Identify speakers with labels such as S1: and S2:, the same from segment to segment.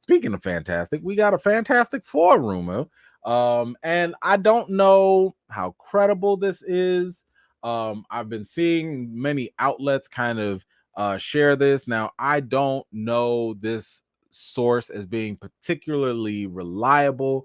S1: speaking of fantastic, we got a Fantastic Four rumor. And I don't know how credible this is. I've been seeing many outlets kind of share this. Now, I don't know this source as being particularly reliable.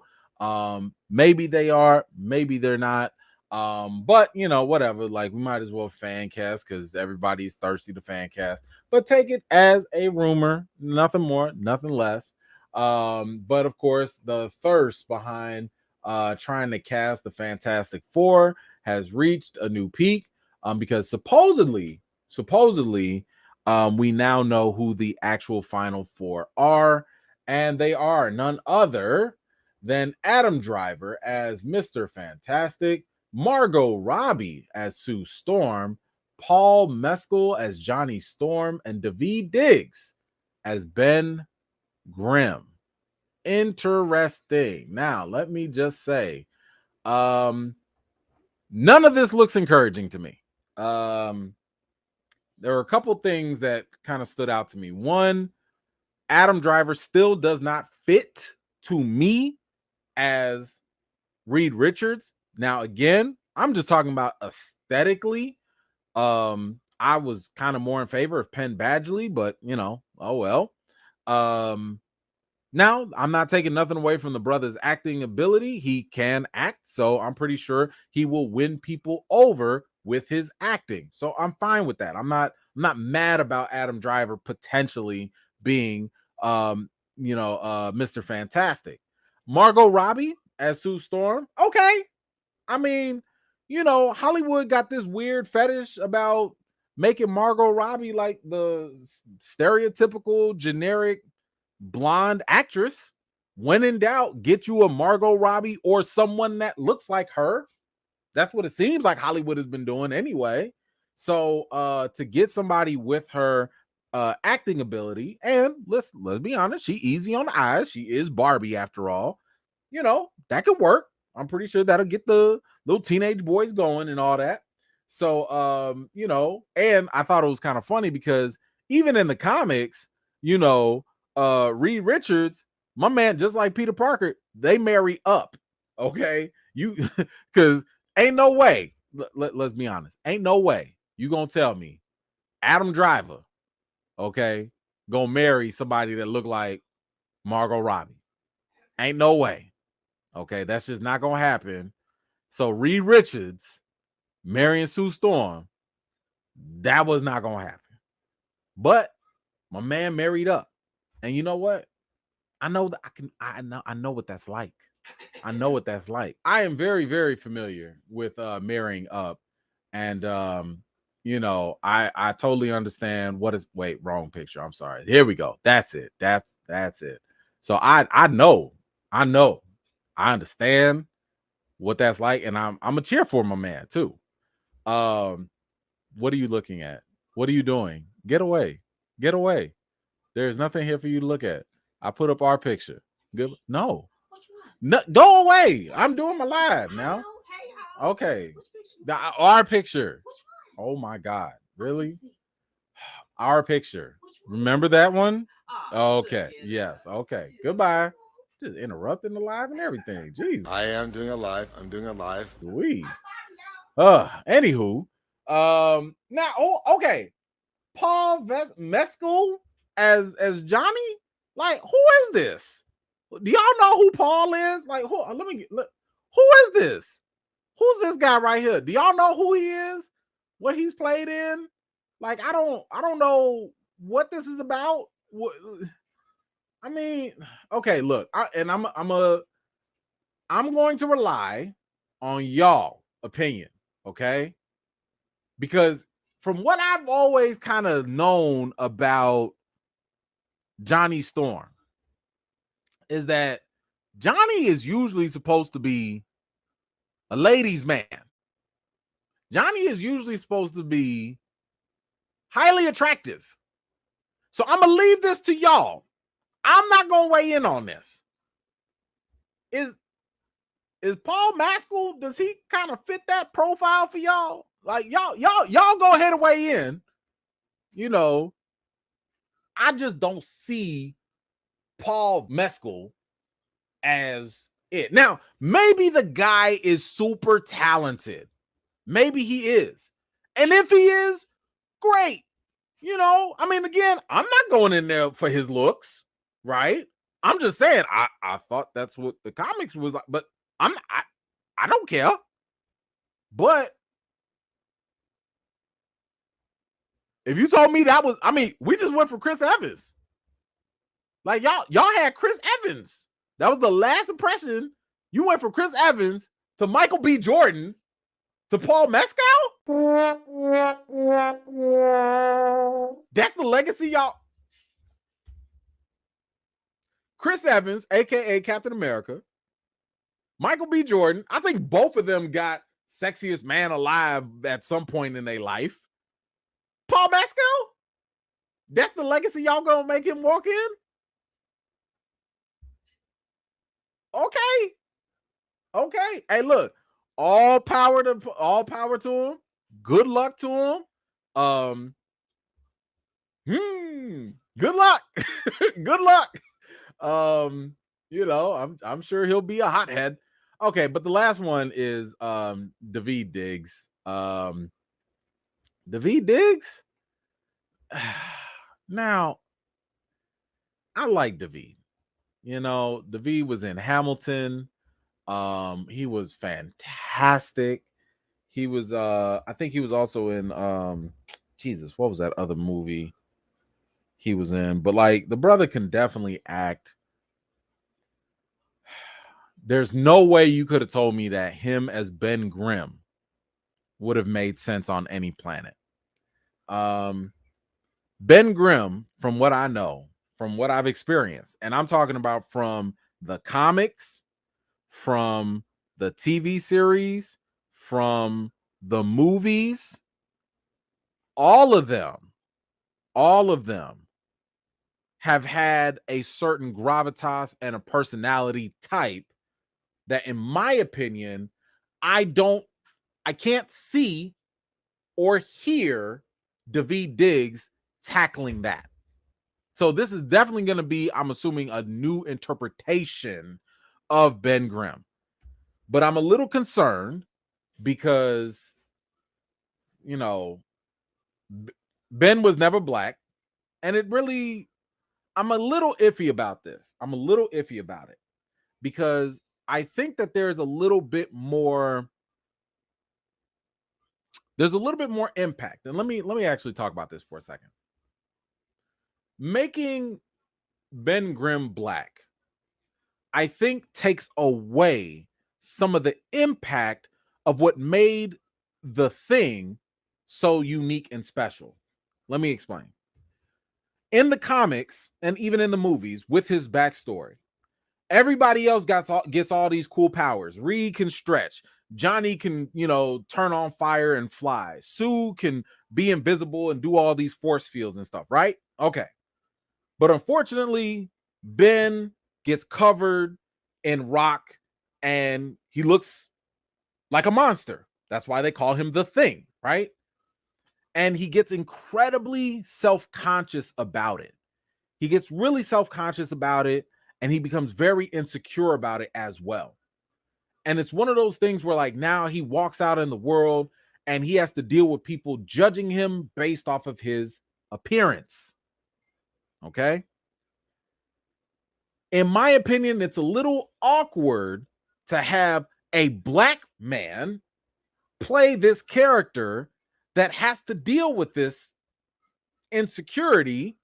S1: Maybe they are, maybe they're not. But whatever, like we might as well fan cast because everybody's thirsty to fan cast, but take it as a rumor, nothing more, nothing less. But of course, the thirst behind trying to cast the Fantastic Four has reached a new peak. Because supposedly, we now know who the actual final four are, and they are none other than Adam Driver as Mr. Fantastic, Margot Robbie as Sue Storm, Paul Mescal as Johnny Storm, and Daveed Diggs as Ben Grimm. Interesting. Now, let me just say, none of this looks encouraging to me. There are a couple things that kind of stood out to me. One, Adam Driver still does not fit to me as Reed Richards. Now, again, I'm just talking about aesthetically. I was kind of more in favor of Penn Badgley, but oh well. Now, I'm not taking nothing away from the brother's acting ability. He can act, so I'm pretty sure he will win people over with his acting. So I'm fine with that. I'm not mad about Adam Driver potentially being Mr. Fantastic. Margot Robbie as Sue Storm. Okay. I mean, Hollywood got this weird fetish about making Margot Robbie like the stereotypical generic blonde actress. When in doubt, get you a Margot Robbie or someone that looks like her. That's what it seems like Hollywood has been doing anyway. So to get somebody with her acting ability, and let's be honest, she easy on the eyes. She is Barbie after all. That could work. I'm pretty sure that'll get the little teenage boys going and all that. So and I thought it was kind of funny because even in the comics, Reed Richards, my man, just like Peter Parker, they marry up. Okay. Because ain't no way, let's be honest, ain't no way you gonna tell me Adam Driver, okay, gonna marry somebody that look like Margot Robbie. Ain't no way. Okay, that's just not gonna happen. So Reed Richards marrying Sue Storm, that was not gonna happen. But my man married up. And you know what? I know that I know what that's like. I know what that's like. I am very, very familiar with marrying up. And I totally understand what is wrong picture. I'm sorry. Here we go. That's it. That's it. So I know. I understand what that's like, and I'm a cheer for my man too. What are you looking at? What are you doing? Get away. Get away. There's nothing here for you to look at. I put up our picture. Good. No. No, go away. I'm doing my live now. Okay. Our picture. Oh my God. Really? Our picture. Remember that one? Okay. Yes. Okay. Goodbye. Just interrupting the live and everything. Jeez.
S2: I am doing a live. I'm doing a live.
S1: We. Anywho. Now, okay. Paul Mescal as Johnny? Like, who is this? Do y'all know who Paul is? Like, who is this? Who's this guy right here? Do y'all know who he is? What he's played in? Like, I don't know what this is about. I mean, okay, look, I'm going to rely on y'all opinion, okay? Because from what I've always kind of known about Johnny Storm is that Johnny is usually supposed to be a ladies' man. Johnny is usually supposed to be highly attractive. So I'm going to leave this to y'all. I'm not going to weigh in on this. Is Paul Mescal, does he kind of fit that profile for y'all? Like y'all go ahead and weigh in. I just don't see Paul Mescal as it. Now, maybe the guy is super talented. Maybe he is. And if he is, great. You know, I mean, again, I'm not going in there for his looks, right? I'm just saying, I thought that's what the comics was like, but I don't care. But if you told me that was, I mean, we just went for Chris Evans. Like y'all had Chris Evans. That was the last impression. You went from Chris Evans to Michael B. Jordan to Paul Mescal? That's the legacy, y'all. Chris Evans, aka Captain America, Michael B. Jordan. I think both of them got sexiest man alive at some point in their life. Paul Mescal? That's the legacy y'all gonna make him walk in? Okay. Hey, look, all power to him. Good luck to him. Good luck. Good luck. You know, I'm sure he'll be a hothead. Okay, but the last one is Daveed Diggs. Daveed Diggs? Now, I like Daveed. You know, Daveed was in Hamilton. He was fantastic. He was I think he was also in Jesus, what was that other movie he was in? But like the brother can definitely act. There's no way you could have told me that him as Ben Grimm would have made sense on any planet. Ben Grimm, from what I know, from what I've experienced, and I'm talking about from the comics, from the TV series, from the movies, all of them have had a certain gravitas and a personality type that, in my opinion, I can't see or hear Daveed Diggs tackling that. So this is definitely going to be, I'm assuming, a new interpretation of Ben Grimm. But I'm a little concerned because, you know, Ben was never black. And it really, I'm a little iffy about this. I'm a little iffy about it because I think that there's a little bit more impact. And let me actually talk about this for a second. Making Ben Grimm black, I think, takes away some of the impact of what made the Thing so unique and special. Let me explain. In the comics and even in the movies, with his backstory, everybody else gets all these cool powers. Reed can stretch. Johnny can, you know, turn on fire and fly. Sue can be invisible and do all these force fields and stuff, right? Okay. But unfortunately, Ben gets covered in rock and he looks like a monster. That's why they call him the Thing, right? And he gets incredibly self-conscious about it. He gets really self-conscious about it, and he becomes very insecure about it as well. And it's one of those things where, like, now he walks out in the world and he has to deal with people judging him based off of his appearance. Okay? In my opinion, it's a little awkward to have a black man play this character that has to deal with this insecurity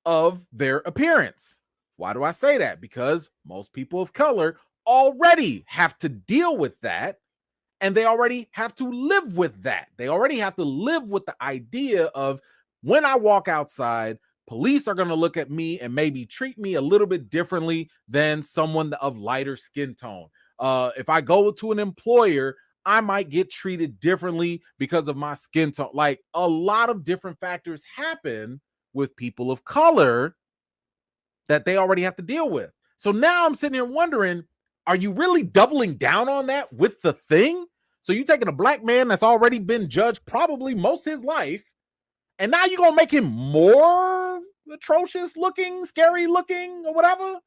S1: of their appearance. Why do I say that? Because most people of color already have to deal with that, and they already have to live with that. They already have to live with the idea of, when I walk outside, police are going to look at me and maybe treat me a little bit differently than someone of lighter skin tone. If I go to an employer, I might get treated differently because of my skin tone. Like, a lot of different factors happen with people of color that they already have to deal with. So now I'm sitting here wondering, are you really doubling down on that with the Thing? So you taking a black man that's already been judged probably most of his life, and now you're going to make him more atrocious looking, scary looking, or whatever.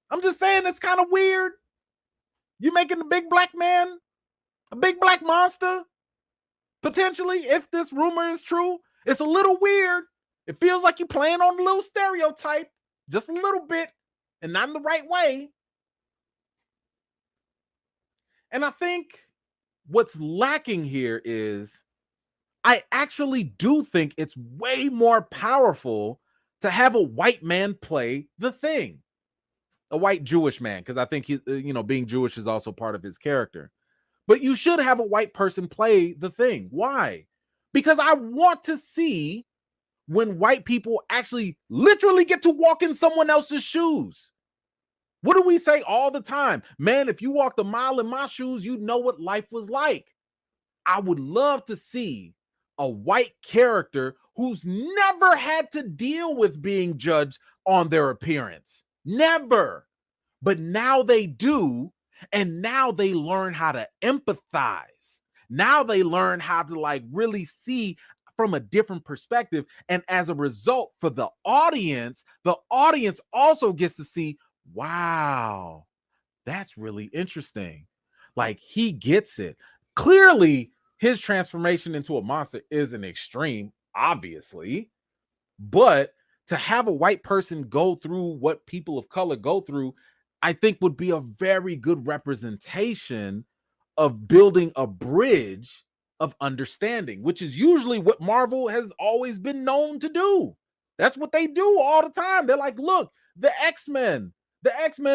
S1: I'm just saying it's kind of weird. You making the big black man a big black monster, potentially, if this rumor is true. It's a little weird. It feels like you're playing on a little stereotype, just a little bit, and not in the right way. And I think what's lacking here is I actually do think it's way more powerful to have a white man play the Thing, a white Jewish man, because I think he, being Jewish is also part of his character. But you should have a white person play the Thing. Why? Because I want to see when white people actually literally get to walk in someone else's shoes. What do we say all the time? Man, if you walked a mile in my shoes, you'd know what life was like. I would love to see a white character who's never had to deal with being judged on their appearance. Never. But now they do, and now they learn how to empathize. Now they learn how to really see from a different perspective. And as a result, for the audience also gets to see, wow, that's really interesting. Like, he gets it. Clearly, his transformation into a monster is an extreme, obviously, but to have a white person go through what people of color go through, I think would be a very good representation of building a bridge of understanding, which is usually what Marvel has always been known to do. That's what they do all the time. They're like, look, the X-Men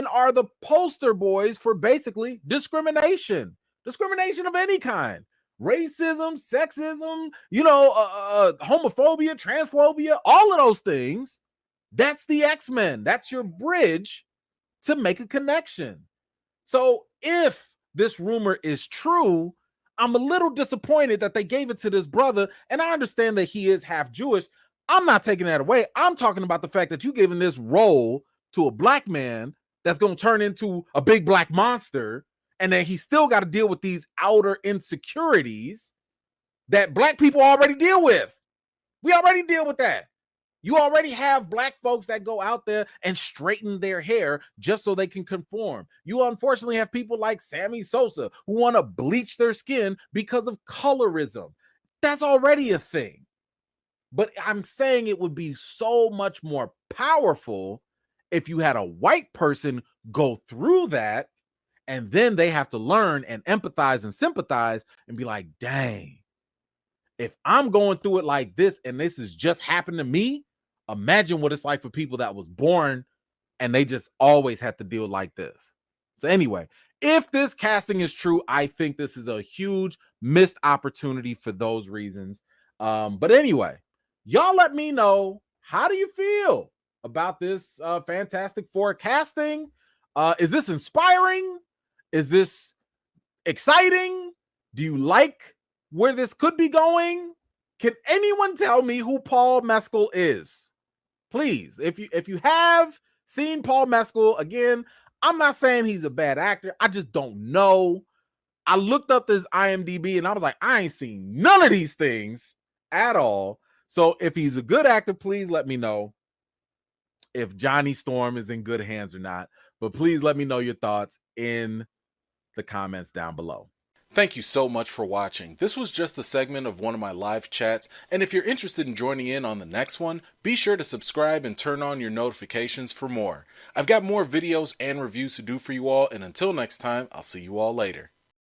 S1: are the poster boys for basically discrimination of any kind. Racism, sexism, homophobia, transphobia, all of those things. That's the X-Men. That's your bridge to make a connection. So if this rumor is true, I'm a little disappointed that they gave it to this brother. And I understand that he is half Jewish. I'm not taking that away. I'm talking about the fact that you're giving this role to a black man that's going to turn into a big black monster. And then he still got to deal with these outer insecurities that black people already deal with. We already deal with that. You already have black folks that go out there and straighten their hair just so they can conform. You unfortunately have people like Sammy Sosa who want to bleach their skin because of colorism. That's already a thing. But I'm saying it would be so much more powerful if you had a white person go through that, and then they have to learn and empathize and sympathize and be like, dang, if I'm going through it like this and this has just happened to me, imagine what it's like for people that was born and they just always had to deal like this. So anyway, if this casting is true, I think this is a huge missed opportunity for those reasons. But anyway, y'all let me know, how do you feel about this Fantastic Four casting? Is this inspiring? Is this exciting? Do you like where this could be going? Can anyone tell me who Paul Mescal is? Please, if you have seen Paul Mescal, again, I'm not saying he's a bad actor. I just don't know. I looked up this IMDb and I was like, I ain't seen none of these things at all. So if he's a good actor, please let me know if Johnny Storm is in good hands or not. But please let me know your thoughts in the comments down below. Thank you so much for watching. This was just a segment of one of my live chats, and if you're interested in joining in on the next one, be sure to subscribe and turn on your notifications for more. I've got more videos and reviews to do for you all, and until next time, I'll see you all later.